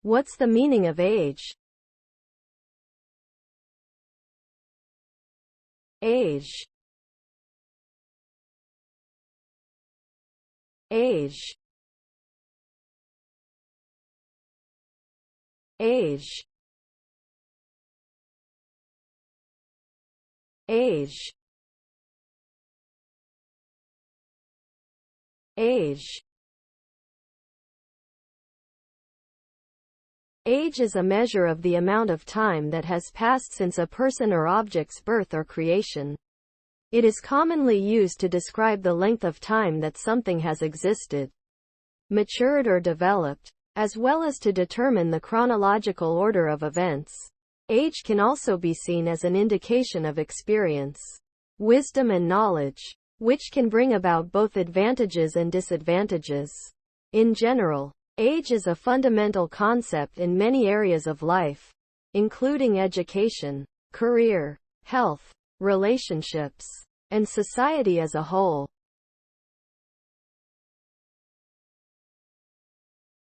What's the meaning of age? Age. Age. Age. Age. Age. Age is a measure of the amount of time that has passed since a person or object's birth or creation. It is commonly used to describe the length of time that something has existed, matured or developed, as well as to determine the chronological order of events. Age can also be seen as an indication of experience, wisdom and knowledge, which can bring about both advantages and disadvantages. In general, age is a fundamental concept in many areas of life, including education, career, health, relationships, and society as a whole.